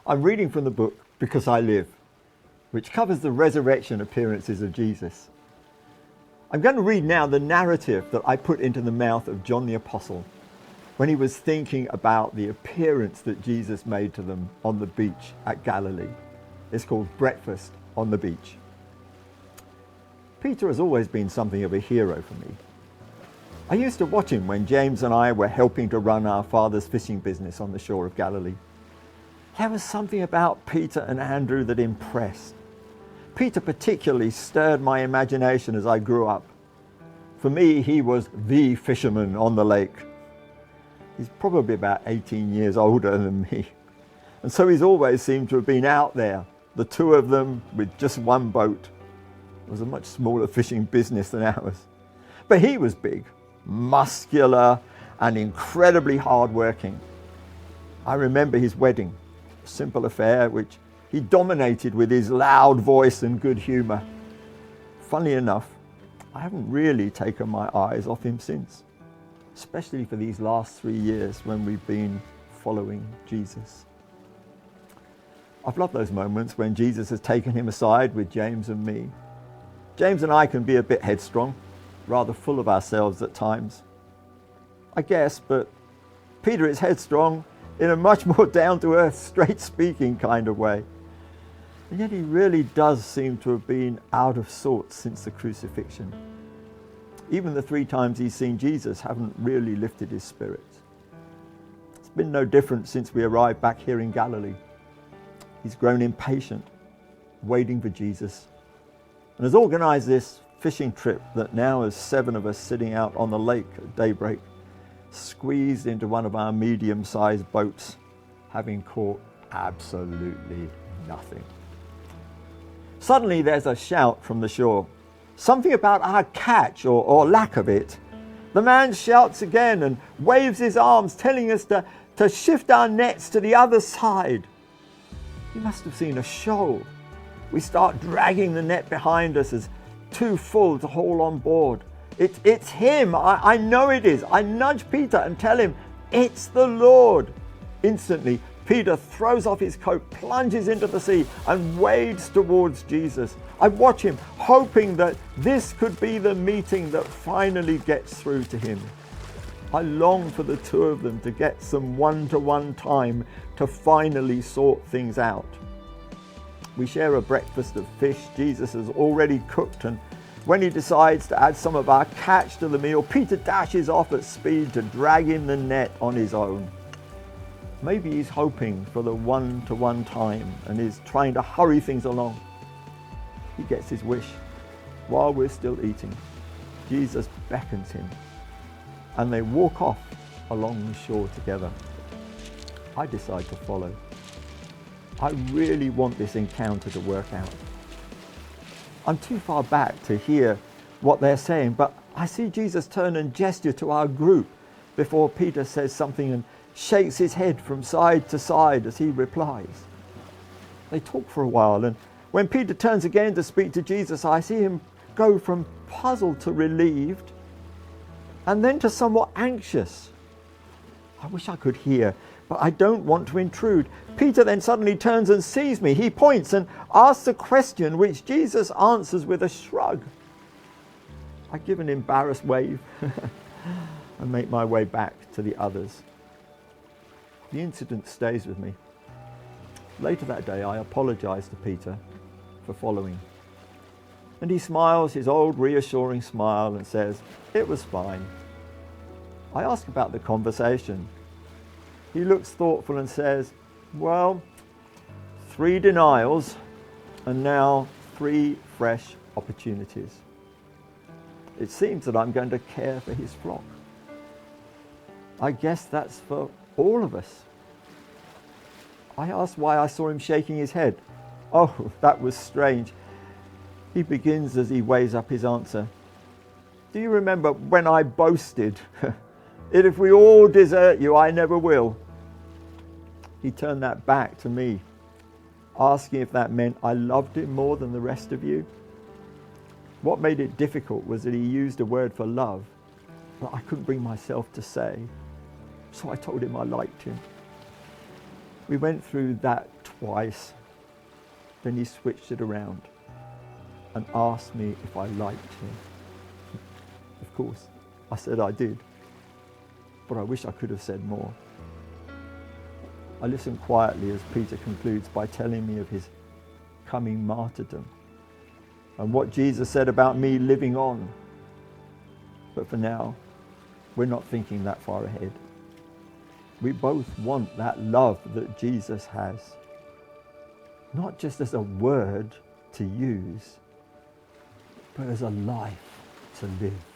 I'm reading from the book Because I Live, which covers the resurrection appearances of Jesus. I'm going to read now the narrative that I put into the mouth of John the Apostle when he was thinking about the appearance that Jesus made to them on the beach at Galilee. It's called Breakfast on the Beach. Peter has always been something of a hero for me. I used to watch him when James and I were helping to run our father's fishing business on the shore of Galilee. There was something about Peter and Andrew that impressed. Peter particularly stirred my imagination as I grew up. For me, he was the fisherman on the lake. He's probably about 18 years older than me. And so he's always seemed to have been out there, the two of them with just one boat. It was a much smaller fishing business than ours. But he was big, muscular, and incredibly hardworking. I remember his wedding, a simple affair which he dominated with his loud voice and good humour. Funnily enough, I haven't really taken my eyes off him since, especially for these last 3 years when we've been following Jesus. I've loved those moments when Jesus has taken him aside with James and me. James and I can be a bit headstrong, rather full of ourselves at times, I guess, but Peter is headstrong in a much more down-to-earth, straight-speaking kind of way. And yet he really does seem to have been out of sorts since the crucifixion. Even the 3 times he's seen Jesus haven't really lifted his spirits. It's been no different since we arrived back here in Galilee. He's grown impatient, waiting for Jesus, and has organised this fishing trip that now has 7 of us sitting out on the lake at daybreak, squeezed into one of our medium-sized boats, having caught absolutely nothing. Suddenly there's a shout from the shore. Something about our catch or lack of it. The man shouts again and waves his arms, telling us to shift our nets to the other side. He must have seen a shoal. We start dragging the net behind us as too full to haul on board. It's him. I know it is. I nudge Peter and tell him, it's the Lord. Instantly, Peter throws off his coat, plunges into the sea and wades towards Jesus. I watch him, hoping that this could be the meeting that finally gets through to him. I long for the 2 of them to get some one-to-one time to finally sort things out. We share a breakfast of fish Jesus has already cooked, and when he decides to add some of our catch to the meal, Peter dashes off at speed to drag in the net on his own. Maybe he's hoping for the one-to-one time and is trying to hurry things along. He gets his wish. While we're still eating, Jesus beckons him, and they walk off along the shore together. I decide to follow. I really want this encounter to work out. I'm too far back to hear what they're saying, but I see Jesus turn and gesture to our group before Peter says something and shakes his head from side to side as he replies. They talk for a while, and when Peter turns again to speak to Jesus, I see him go from puzzled to relieved and then to somewhat anxious. I wish I could hear, but I don't want to intrude. Peter then suddenly turns and sees me. He points and asks a question which Jesus answers with a shrug. I give an embarrassed wave and make my way back to the others. The incident stays with me. Later that day, I apologize to Peter for following. And he smiles his old reassuring smile and says, it was fine. I ask about the conversation. He looks thoughtful and says, well, 3 denials and now 3 fresh opportunities. It seems that I'm going to care for his flock. I guess that's for all of us. I asked why I saw him shaking his head. Oh, that was strange. He begins as he weighs up his answer. Do you remember when I boasted that if we all desert you, I never will? He turned that back to me, asking if that meant I loved him more than the rest of you. What made it difficult was that he used a word for love that I couldn't bring myself to say. So I told him I liked him. We went through that twice. Then he switched it around and asked me if I liked him. Of course, I said I did, but I wish I could have said more. I listened quietly as Peter concludes by telling me of his coming martyrdom and what Jesus said about me living on. But for now, we're not thinking that far ahead. We both want that love that Jesus has, not just as a word to use, but as a life to live.